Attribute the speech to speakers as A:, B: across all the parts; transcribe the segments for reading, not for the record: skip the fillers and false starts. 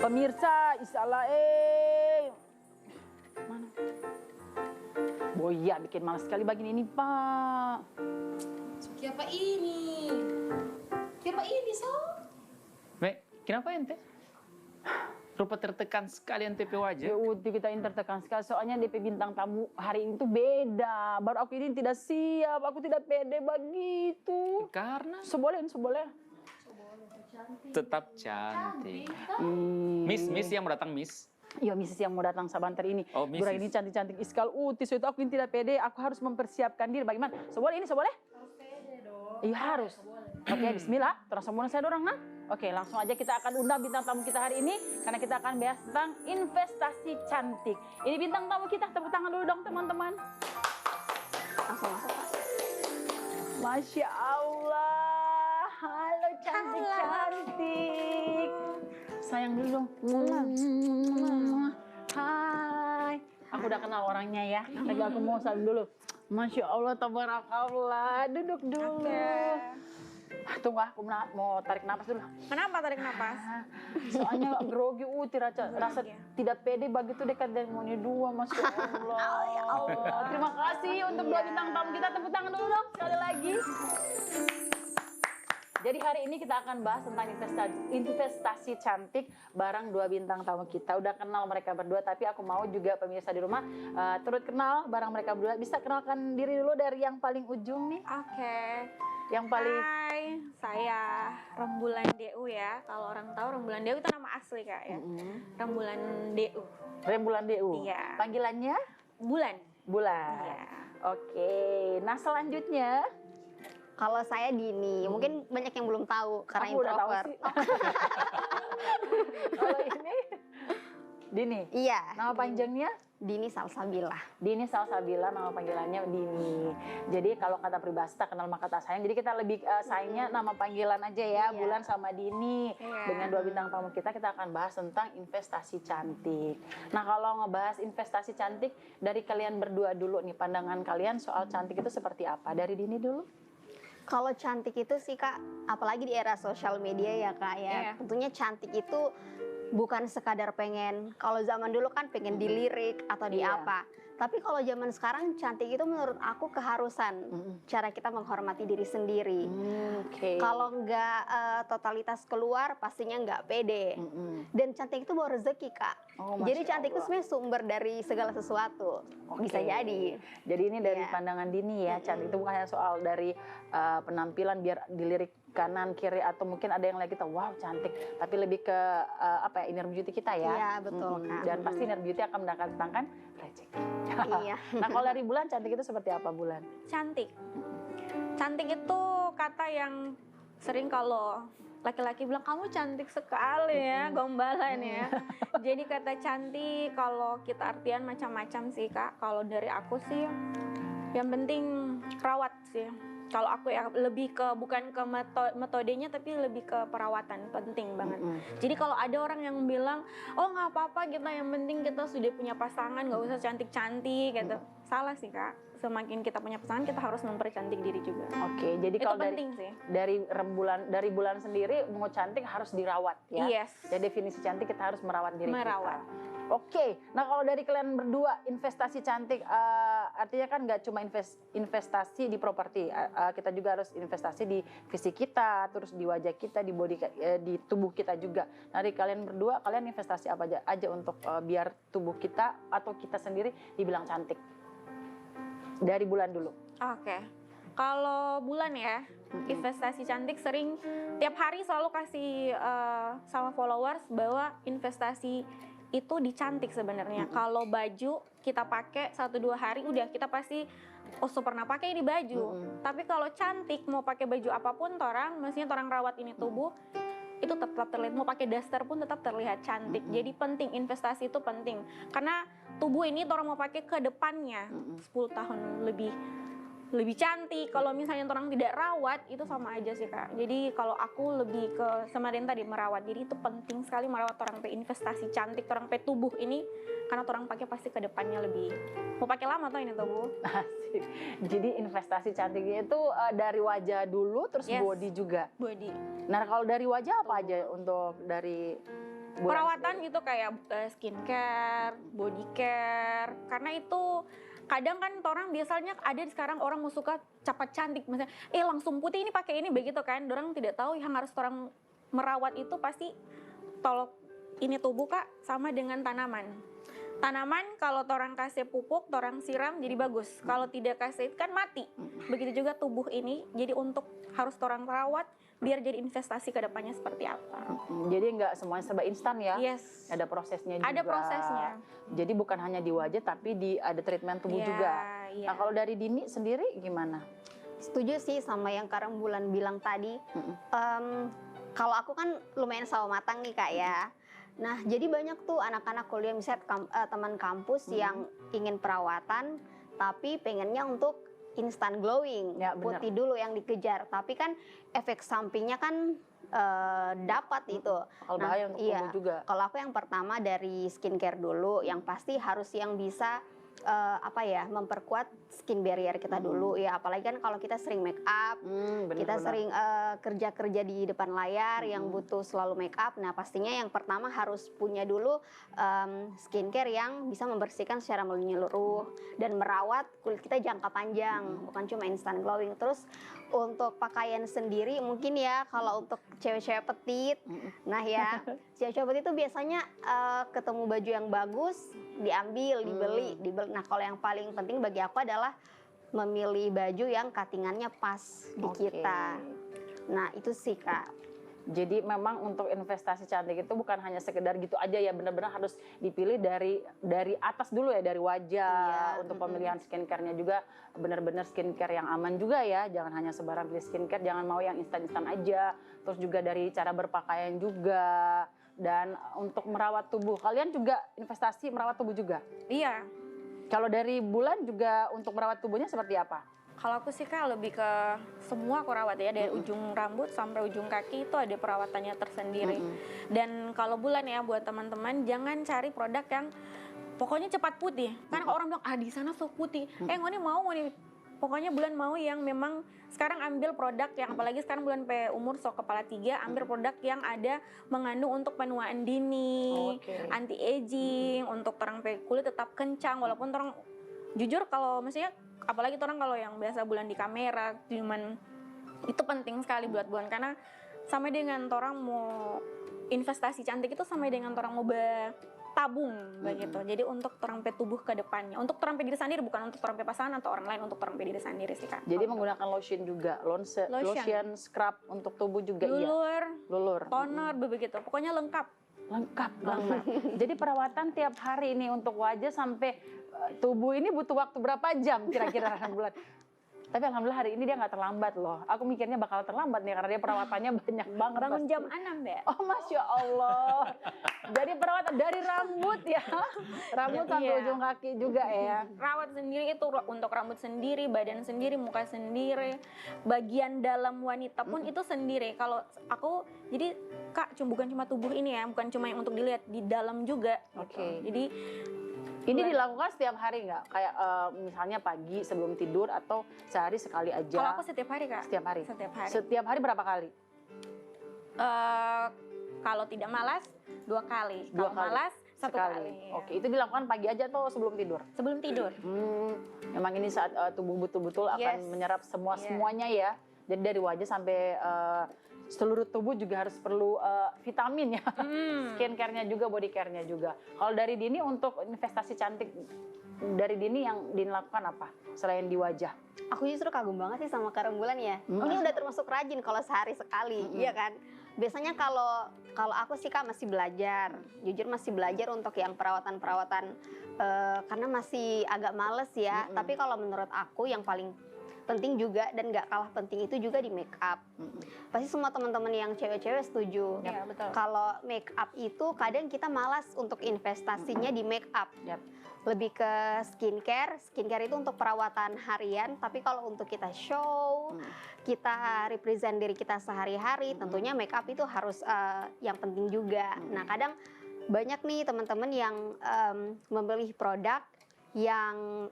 A: Pemirsa, isalah mana? Boya bikin malas sekali begini ini, Pak.
B: Siapa ini? Siapa ini, so?
C: Kenapa ente? Rupa tertekan sekali ente pe wajah.
A: Ya udah kita ini tertekan sekali, soalnya DP bintang tamu hari ini tuh beda. Baru aku ini tidak siap, aku tidak pede begitu.
C: Karena
A: Seboleh.
C: tetap cantik. Miss yang mau datang, Miss.
A: Iya, Mrs. yang mau datang sabanter ini.
C: Oh, Mrs.
A: Gura ini cantik-cantik iskal utis, itu aku ini tidak pede, aku harus mempersiapkan diri. Bagaimana? Seboleh ini, seboleh?
B: Harus pede dong.
A: Iya harus. Oke, bismillah. Terus semua saya dorong, nah. Oke, langsung aja kita akan undang bintang tamu kita hari ini karena kita akan bahas tentang investasi cantik. Ini bintang tamu kita, tepuk tangan dulu dong teman-teman. Langsung masuk, Pak. Masya Allah. Halo cantik-cantik. Sayang dulu dong. Hai. Aku udah kenal orangnya ya. Lagi aku mau salam dulu. Masya Allah, tabarakallah. Duduk dulu. Tunggu, aku mau tarik napas dulu.
B: Kenapa tarik napas?
A: Soalnya grogi rasa tidak pede begitu dekat dengan moni dua, Masya Allah. Ya Allah. Terima kasih untuk dua bintang tamu kita. Tepuk tangan dulu dong sekali lagi. Jadi hari ini kita akan bahas tentang investasi cantik bareng dua bintang tamu kita. Udah kenal mereka berdua, tapi aku mau juga pemirsa di rumah turut kenal bareng mereka berdua. Bisa kenalkan diri dulu dari yang paling ujung nih.
B: Oke.
A: Yang paling...
B: Hai, saya Rembulan DU ya. Kalau orang tahu Rembulan DU itu nama asli Kak ya. Rembulan DU.
A: Rembulan DU.
B: Iya.
A: Panggilannya?
B: Bulan.
A: Bulan.
B: Iya.
A: Oke. Nah selanjutnya.
D: Kalau saya Dini, mungkin banyak yang belum tahu karena
A: Aku udah tahu
D: introvert.
A: sih. Kalau ini Dini.
D: Iya.
A: Nama panjangnya?
D: Dini Salsabila.
A: Dini Salsabila, nama panggilannya Dini. Jadi kalau kata peribahasa kenal maka tak sayang. Jadi kita lebih sayangnya nama panggilan aja ya,
D: Iya.
A: Bulan sama Dini.
B: Iya.
A: Dengan dua bintang tamu kita akan bahas tentang investasi cantik. Nah kalau ngebahas investasi cantik dari kalian berdua dulu nih, pandangan kalian soal cantik itu seperti apa? Dari Dini dulu.
D: Kalau cantik itu sih Kak, apalagi di era sosial media ya Kak ya.
B: Iya.
D: Tentunya cantik itu bukan sekadar pengen, kalau zaman dulu kan pengen dilirik atau di
A: Iya.
D: apa. Tapi kalau zaman sekarang cantik itu menurut aku keharusan. Cara kita menghormati diri sendiri.
A: Oke.
D: Kalau nggak totalitas keluar, pastinya nggak pede. Dan cantik itu bawa rezeki Kak.
A: Oh, Masya
D: jadi cantik itu
A: Allah.
D: sebenarnya sumber dari segala sesuatu. Bisa
A: Oke.
D: jadi.
A: Jadi ini dari
D: Iya.
A: pandangan Dini ya, cantik itu bukan hanya soal dari penampilan biar dilirik kanan kiri atau mungkin ada yang lagi kita wow cantik, tapi lebih ke apa ya, inner beauty kita ya.
D: Iya, betul, Kak.
A: Dan pasti inner beauty akan mendatangkan rezeki.
D: Iya.
A: Nah kalau dari Bulan, cantik itu seperti apa Bulan?
B: Cantik. Cantik itu kata yang sering kalau laki-laki bilang kamu cantik sekali ya, gombalan ya. Jadi kata cantik kalau kita artian macam-macam sih Kak. Kalau dari aku sih yang penting rawat sih. Kalau aku ya lebih ke bukan ke metodenya tapi lebih ke perawatan, penting banget. Jadi kalau ada orang yang bilang, oh nggak apa-apa kita yang penting kita sudah punya pasangan, nggak usah cantik-cantik gitu. Salah sih Kak. Semakin kita punya pasangan kita harus mempercantik diri juga.
A: Oke, jadi
B: Itu
A: kalau
B: penting sih.
A: dari Bulan sendiri mau cantik harus dirawat ya.
B: Yes.
A: Jadi definisi cantik kita harus merawat diri
B: Merawat.
A: kita. Oke, nah kalau dari kalian berdua investasi cantik artinya kan nggak cuma investasi di properti, kita juga harus investasi di fisik kita, terus di wajah kita, di body, di tubuh kita juga. Nah, dari kalian berdua, kalian investasi apa aja untuk biar tubuh kita atau kita sendiri dibilang cantik? Dari Bulan dulu.
B: Oke. Kalau Bulan ya, investasi cantik sering tiap hari selalu kasih sama followers bahwa investasi itu dicantik sebenarnya. Kalau baju kita pakai 1-2 hari udah kita pasti oh pernah pakai ini baju. Tapi kalau cantik mau pakai baju apapun maksudnya orang rawat ini tubuh itu tetap terlihat, mau pakai daster pun tetap terlihat cantik. Jadi penting, investasi itu penting. Karena tubuh ini orang mau pakai ke depannya 10 tahun lebih cantik. Kalau misalnya orang tidak rawat itu sama aja sih Kak. Jadi kalau aku lebih ke semarin tadi merawat diri itu penting sekali, merawat orang pe investasi cantik orang pe tubuh ini karena orang pakai pasti ke depannya lebih mau pakai lama tuh ini tubuh.
A: Asik. Jadi investasi cantiknya itu dari wajah dulu terus
B: Yes.
A: body juga.
B: Body.
A: Nah kalau dari wajah apa aja untuk dari bulan
B: perawatan
A: sendiri?
B: gitu kayak skincare, body care. Karena itu kadang kan orang biasanya ada sekarang orang mau suka cepat cantik, misalnya langsung putih ini pakai ini begitu kan. Orang tidak tahu yang harus orang merawat itu pasti tolong ini tubuh Kak sama dengan tanaman. Tanaman kalau orang kasih pupuk, orang siram jadi bagus. Kalau tidak kasih kan mati. Begitu juga tubuh ini. Jadi untuk harus orang rawat biar jadi investasi ke depannya seperti apa.
A: Jadi nggak semuanya serba instan ya?
B: Yes.
A: Ada prosesnya juga.
B: Ada prosesnya.
A: Jadi bukan hanya di wajah tapi ada treatment tubuh
B: Iya,
A: juga.
B: iya.
A: Nah kalau dari Dini sendiri gimana?
D: Setuju sih sama yang Kak Rembulan bilang tadi. Kalau aku kan lumayan sawo matang nih Kak ya. Nah jadi banyak tuh anak-anak kuliah misalnya teman kampus yang ingin perawatan tapi pengennya untuk instant glowing,
A: Ya, benar.
D: putih dulu yang dikejar. Tapi kan efek sampingnya kan dapat itu.
A: Kalau bahaya untuk
D: iya.
A: tubuh juga.
D: Kalau aku yang pertama dari skincare dulu, yang pasti harus yang bisa memperkuat skin barrier kita dulu ya. Apalagi kan kalau kita sering make up, kita sering kerja-kerja di depan layar yang butuh selalu make up. Nah pastinya yang pertama harus punya dulu skincare yang bisa membersihkan secara menyeluruh dan merawat kulit kita jangka panjang, bukan cuma instant glowing. Terus untuk pakaian sendiri mungkin ya kalau untuk cewek-cewek petit, nah ya cewek-cewek petit itu biasanya ketemu baju yang bagus diambil, dibeli. Nah kalau yang paling penting bagi aku adalah memilih baju yang cuttingannya pas di
A: Oke.
D: kita. Nah itu sih Kak.
A: Jadi memang untuk investasi cantik itu bukan hanya sekedar gitu aja ya, benar-benar harus dipilih dari atas dulu ya, dari wajah.
D: Iya,
A: Untuk pemilihan skincare-nya juga benar-benar skincare yang aman juga ya, jangan hanya sebarang pilih skincare, jangan mau yang instan-instan aja. Terus juga dari cara berpakaian juga, dan untuk merawat tubuh, kalian juga investasi merawat tubuh juga?
B: Iya.
A: Kalau dari Bulan juga untuk merawat tubuhnya seperti apa?
B: Kalau aku sih Kak lebih ke semua aku rawat ya, dari ujung rambut sampai ujung kaki itu ada perawatannya tersendiri. Dan kalau Bulan ya buat teman-teman jangan cari produk yang pokoknya cepat putih. Karena kalau orang bilang di sana sok putih. Ngoni mau nih. Pokoknya Bulan mau yang memang sekarang ambil produk yang apalagi sekarang Bulan umur sok kepala 3, ambil produk yang ada mengandung untuk penuaan dini, anti aging, untuk terang kulit tetap kencang walaupun orang jujur kalau maksudnya apalagi orang kalau yang biasa Bulan di kamera cuman itu penting sekali buat Bulan karena sama dengan orang mau investasi cantik itu sama dengan orang mau tabung begitu. Jadi untuk terampe tubuh ke depannya, untuk terampe diri sendiri bukan untuk terampe pasangan atau orang lain, untuk terampe diri sendiri sih Kak.
A: Jadi menggunakan lotion juga, lotion, scrub untuk tubuh juga
B: Lulur, toner begitu. Pokoknya lengkap
A: banget. Jadi perawatan tiap hari ini untuk wajah sampai tubuh ini butuh waktu berapa jam kira-kira Bulan? Tapi alhamdulillah hari ini dia nggak terlambat loh. Aku mikirnya bakal terlambat nih karena dia perawatannya banyak banget.
B: bangun
A: pasti.
B: jam 6 ya.
A: Oh Masya Allah. Jadi perawatan dari rambut ya. Rambut sampai
B: Iya.
A: ujung kaki juga ya.
B: Rawat sendiri itu untuk rambut sendiri, badan sendiri, muka sendiri, bagian dalam wanita pun itu sendiri. Kalau aku jadi Kak bukan cuma tubuh ini ya, bukan cuma yang untuk dilihat, di dalam juga.
A: Oke.
B: Jadi
A: Ini dilakukan setiap hari nggak? Kayak misalnya pagi sebelum tidur atau sehari sekali aja?
B: kalau aku setiap hari Kak.
A: Setiap hari?
B: Setiap hari.
A: Setiap hari berapa kali?
B: Kalau tidak malas 2 kali.
A: Dua
B: Kalau
A: kali.
B: malas 1 kali.
A: Oke, itu dilakukan pagi aja atau sebelum tidur?
B: Sebelum tidur.
A: Memang ini saat tubuh betul-betul akan
B: Yes.
A: menyerap semuanya ya. Jadi dari wajah sampai seluruh tubuh juga harus perlu vitamin ya. Skincare-nya juga, body care-nya juga. Kalau dari Dini untuk investasi cantik dari Dini yang Dini lakukan apa selain di wajah?
D: Aku justru kagum banget sih sama Kak Rembulan ya. Ini udah termasuk rajin kalau sehari sekali, iya kan? Biasanya kalau aku sih Kak masih belajar, jujur masih belajar untuk yang perawatan-perawatan karena masih agak males ya. Tapi kalau menurut aku yang paling penting juga dan nggak kalah penting itu juga di make up. Pasti semua teman-teman yang cewek-cewek setuju.
B: Iya, betul.
D: Kalau make up itu kadang kita malas untuk investasinya di make up. Lebih ke skincare itu untuk perawatan harian, tapi kalau untuk kita show, kita represent diri kita sehari-hari, tentunya make up itu harus yang penting juga. Nah kadang banyak nih teman-teman yang membeli produk yang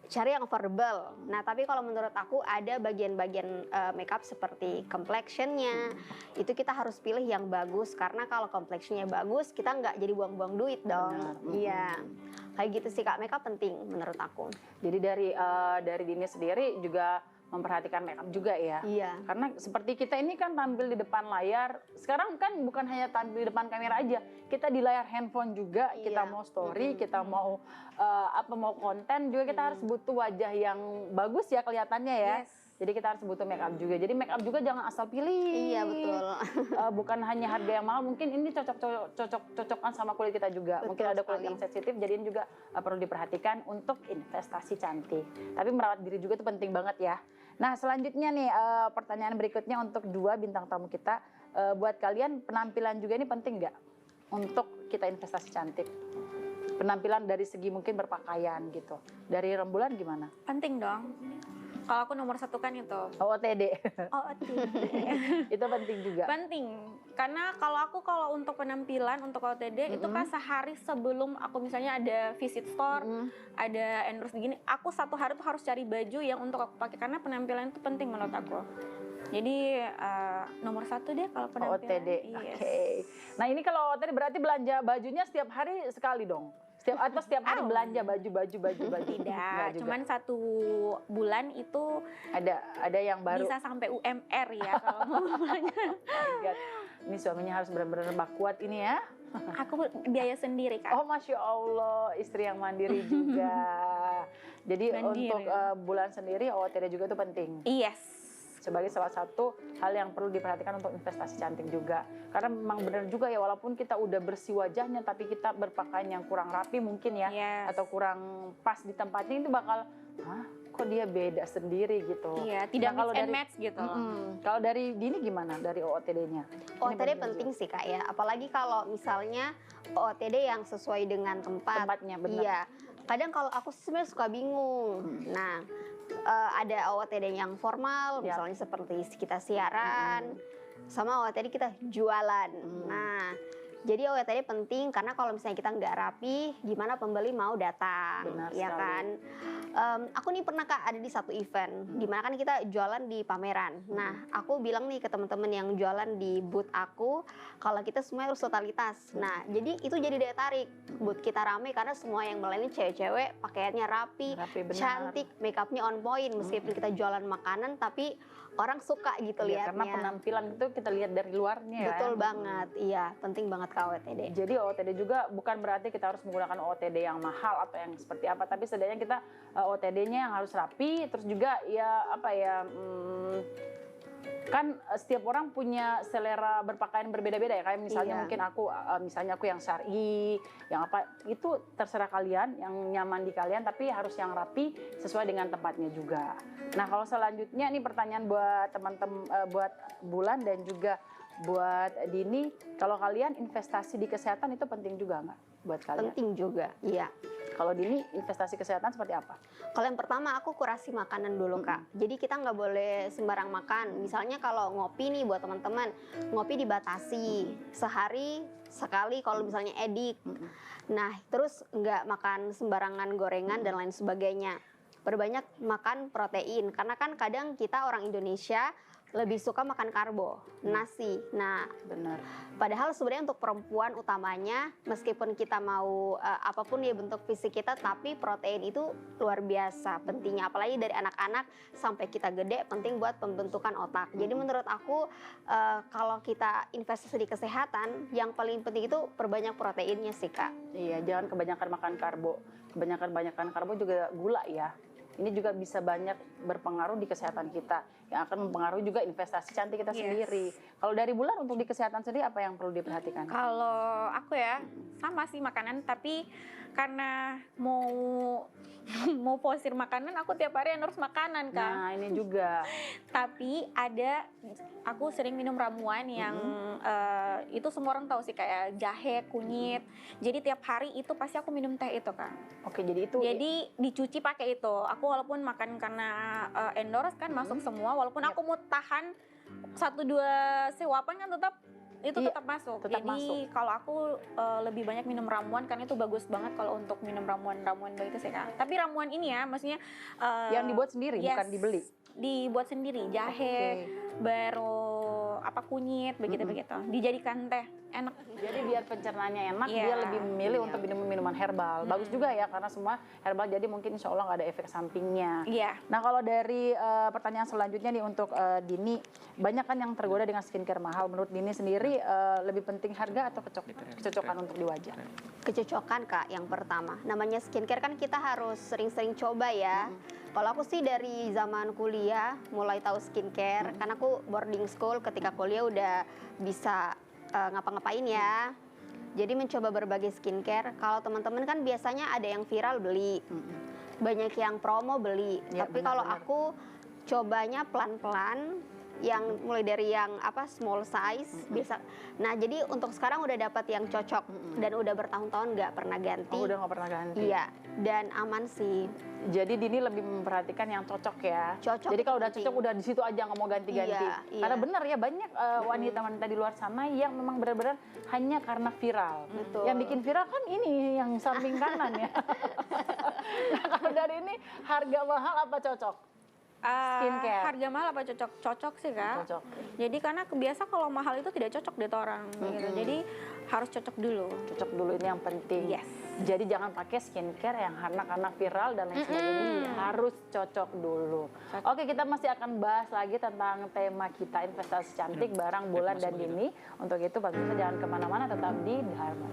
D: cari yang affordable. Nah, tapi kalau menurut aku ada bagian-bagian makeup seperti complexionnya, itu kita harus pilih yang bagus karena kalau complexionnya bagus, kita nggak jadi buang-buang duit dong.
A: Benar.
D: Iya, kayak gitu sih Kak. Makeup penting menurut aku.
A: Jadi dari Dini sendiri juga memperhatikan makeup juga ya.
D: Iya.
A: Karena seperti kita ini kan tampil di depan layar. Sekarang kan bukan hanya tampil di depan kamera aja. Kita di layar handphone juga, kita
D: Iya.
A: mau story, kita mau mau konten juga kita harus butuh wajah yang bagus ya kelihatannya ya.
B: Yes.
A: Jadi kita harus butuh makeup juga. Jadi makeup juga jangan asal pilih.
D: Iya, betul.
A: Bukan hanya harga yang mahal, mungkin ini cocokan sama kulit kita juga.
D: Betul
A: Mungkin ada kulit
D: sekali.
A: yang sensitif, jadi ini juga perlu diperhatikan untuk investasi cantik. Tapi merawat diri juga itu penting banget ya. Nah selanjutnya nih pertanyaan berikutnya untuk dua bintang tamu kita. Buat kalian penampilan juga ini penting nggak untuk kita investasi cantik? Penampilan dari segi mungkin berpakaian gitu. Dari Rembulan gimana?
B: Penting dong. Kalau aku nomor satu kan itu.
A: OOTD.
B: Oh, tidak.
A: Itu penting juga.
B: Penting. Karena kalau untuk penampilan, untuk OTD, itu kan sehari sebelum aku misalnya ada visit store, ada endorse gini, aku satu hari tuh harus cari baju yang untuk aku pakai. Karena penampilan itu penting menurut aku. Jadi nomor satu deh kalau penampilan.
A: OOTD.
B: Yes.
A: Oke. Nah ini kalau OOTD berarti belanja bajunya setiap hari sekali dong? Setiap hari belanja baju. Enggak
B: Tidak,
A: juga.
B: cuman 1 bulan itu
A: Ada yang baru.
B: bisa sampai UMR ya kalau mau belanja.
A: God. Ini suaminya harus benar-benar kuat ini ya.
B: Aku biaya sendiri kan.
A: Oh Masya Allah, istri yang mandiri juga. Jadi
B: Mandiri.
A: untuk bulan sendiri OOTD juga itu penting.
B: Yes.
A: Sebagai salah satu hal yang perlu diperhatikan untuk investasi cantik juga. Karena memang benar juga ya, walaupun kita udah bersih wajahnya, tapi kita berpakaian yang kurang rapi mungkin ya,
B: Yes.
A: atau kurang pas di tempatnya, itu bakal, kok dia beda sendiri gitu.
B: Iya, tidak
A: Nah, kalau
B: mix and
A: dari-
B: match gitu loh.
A: Kalau dari Dini gimana, dari OOTD-nya?
D: OOTD penting sih Kak ya, apalagi kalau misalnya OOTD yang sesuai dengan
A: Tempatnya, benar.
D: Iya, kadang kalau aku sebenarnya suka bingung. Nah, ada OOTD yang formal,
A: Ya.
D: misalnya seperti kita siaran, sama OOTD kita jualan. Nah, jadi OOTD penting karena kalau misalnya kita nggak rapi, gimana pembeli mau datang,
A: Benar
D: ya
A: sekali.
D: kan? Aku nih pernah Kak ada di satu event, di mana kan kita jualan di pameran. Nah, aku bilang nih ke teman-teman yang jualan di booth aku, kalau kita semua harus totalitas. Nah, jadi itu jadi daya tarik booth kita rame karena semua yang melayani cewek-cewek, pakaiannya rapi,
A: Rapi, benar.
D: cantik, makeupnya on point. Meskipun kita jualan makanan, tapi orang suka gitu
A: Iya, karena
D: lihatnya.
A: penampilan itu kita lihat dari luarnya ya.
D: Betul banget, iya penting banget KWTD.
A: Jadi OOTD juga bukan berarti kita harus menggunakan OOTD yang mahal atau yang seperti apa, tapi setidaknya kita OOTD-nya yang harus rapi, terus juga ya kan setiap orang punya selera berpakaian berbeda-beda ya, kayak misalnya
D: Iya.
A: mungkin aku yang syar'i, yang apa, itu terserah kalian, yang nyaman di kalian, tapi harus yang rapi sesuai dengan tempatnya juga. Nah kalau selanjutnya nih pertanyaan buat teman-teman, buat Bulan dan juga buat Dini, kalau kalian investasi di kesehatan itu penting juga nggak buat kalian?
D: Penting juga, iya.
A: Kalau Dini investasi kesehatan seperti apa?
D: Kalau yang pertama aku kurasi makanan dulu Kak. Jadi kita nggak boleh sembarang makan. Misalnya kalau ngopi nih buat teman-teman, ngopi dibatasi sehari sekali kalau misalnya edik. Nah terus nggak makan sembarangan gorengan dan lain sebagainya. Perbanyak makan protein karena kan kadang kita orang Indonesia lebih suka makan karbo, nasi. Nah,
A: Benar.
D: padahal sebenarnya untuk perempuan utamanya, meskipun kita mau apapun ya bentuk fisik kita, tapi protein itu luar biasa pentingnya. Apalagi dari anak-anak sampai kita gede, penting buat pembentukan otak. Jadi menurut aku kalau kita investasi di kesehatan, yang paling penting itu perbanyak proteinnya sih Kak.
A: Iya, jangan kebanyakan makan karbo. Kebanyakan karbo juga gula ya. Ini juga bisa banyak berpengaruh di kesehatan kita, yang akan mempengaruhi juga investasi cantik kita
B: Yes.
A: sendiri. Kalau dari Bulan untuk di kesehatan sendiri apa yang perlu diperhatikan?
B: Kalau aku ya sama sih makanan, tapi karena mau posir makanan, aku tiap hari harus makanan kan.
A: Nah ini juga.
B: Tapi aku sering minum ramuan yang itu semua orang tahu sih, kayak jahe, kunyit. Jadi tiap hari itu pasti aku minum teh itu kan.
A: Oke, jadi itu.
B: Jadi dicuci pakai itu. Aku walaupun makan karena endorse kan masuk semua, walaupun aku mau tahan 1-2 suapan kan tetap itu
A: Iya,
B: tetap masuk.
A: tetap
B: Jadi
A: masuk.
B: kalau aku lebih banyak minum ramuan karena itu bagus banget kalau untuk minum ramuan itu sih Kak. Tapi ramuan ini ya, maksudnya
A: Yang dibuat sendiri,
B: yes,
A: bukan dibeli.
B: Dibuat sendiri, jahe, baru kunyit begitu-begitu. Dijadikan teh, enak.
A: Jadi biar pencernaannya enak,
B: Iya.
A: dia lebih memilih untuk minum minuman herbal. Bagus juga ya, karena semua herbal, jadi mungkin insya Allah nggak ada efek sampingnya.
B: Iya.
A: Nah kalau dari pertanyaan selanjutnya nih untuk Dini, banyak kan yang tergoda dengan skincare mahal. Menurut Dini sendiri lebih penting harga atau kecocokan untuk di wajah?
D: Kecocokan Kak yang pertama. Namanya skincare kan kita harus sering-sering coba ya. Kalau aku sih dari zaman kuliah mulai tahu skincare, karena aku boarding school, ketika kuliah udah bisa ngapa-ngapain ya. Jadi mencoba berbagai skincare. Kalau teman-teman kan biasanya ada yang viral beli, banyak yang promo beli.
A: Ya,
D: Tapi kalau
A: benar-benar.
D: aku cobanya pelan-pelan, yang mulai dari yang small size biasa. Nah jadi untuk sekarang udah dapat yang cocok dan udah bertahun-tahun nggak pernah ganti.
A: Oh, udah nggak pernah ganti.
D: Iya, dan aman sih.
A: Jadi Dini lebih memperhatikan yang cocok ya.
D: Cocok
A: Jadi kalau udah
D: penting.
A: cocok udah di situ aja, nggak mau ganti-ganti.
D: Iya, iya.
A: Karena benar ya, banyak wanita-wanita di luar sana yang memang benar-benar hanya karena viral.
D: Betul.
A: Yang bikin viral kan ini yang samping kanan ya. Nah kalau dari ini harga mahal apa cocok? Skincare.
B: Harga mahal apa cocok? Cocok sih Kak.
A: Cocok.
B: Jadi karena kebiasa kalau mahal itu tidak cocok deh orang gitu. Jadi harus cocok dulu.
A: Cocok dulu, ini yang penting.
B: Yes.
A: Jadi jangan pakai skincare yang karena viral dan lain sebagainya. Harus cocok dulu. Oke, kita masih akan bahas lagi tentang tema kita investasi cantik barang Bulan dan Dini. Untuk itu pemirsa jangan kemana-mana, tetap di Dharma.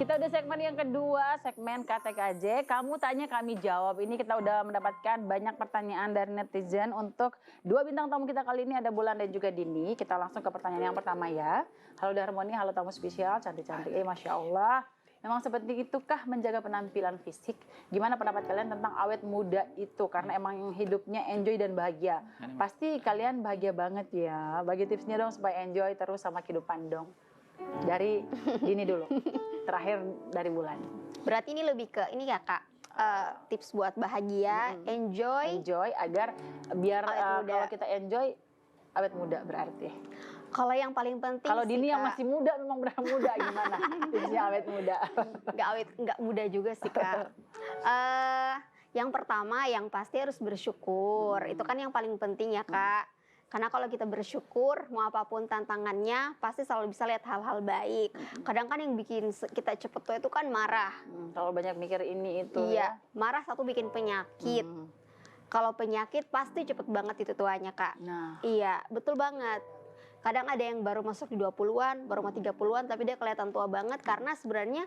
A: Kita udah segmen yang kedua, segmen KTKJ. Kamu tanya, kami jawab. Ini kita udah mendapatkan banyak pertanyaan dari netizen untuk 2 bintang tamu kita kali ini, ada Bulan dan juga Dini. Kita langsung ke pertanyaan yang pertama ya. Halo Darmoni, halo tamu spesial, cantik-cantik. Masya Allah. Memang seperti itukah menjaga penampilan fisik? Gimana pendapat kalian tentang awet muda itu? Karena emang hidupnya enjoy dan bahagia. Pasti kalian bahagia banget ya. Bagi tipsnya dong supaya enjoy terus sama kehidupan dong. Dari Dini dulu, terakhir dari Bulan.
D: Berarti ini lebih ke ini ya Kak, tips buat bahagia, enjoy
A: Agar biar
D: awet muda.
A: kalau kita enjoy awet muda berarti.
D: Kalau yang paling penting
A: Kalau
D: sih,
A: Dini yang
D: Kak,
A: masih muda memang benar muda gimana? Tipsnya awet muda.
D: nggak mudah juga sih Kak. Yang pertama yang pasti harus bersyukur. Itu kan yang paling penting ya Kak. Karena kalau kita bersyukur, mau apapun tantangannya, pasti selalu bisa lihat hal-hal baik. Kadang kan yang bikin kita cepet tua itu kan marah.
A: Kalau banyak mikir ini itu.
D: Iya, marah satu bikin penyakit. Kalau penyakit pasti cepet banget itu tuanya Kak.
A: Nah,
D: Iya, betul banget. Kadang ada yang baru masuk di 20-an, baru mau 30-an, tapi dia kelihatan tua banget karena sebenarnya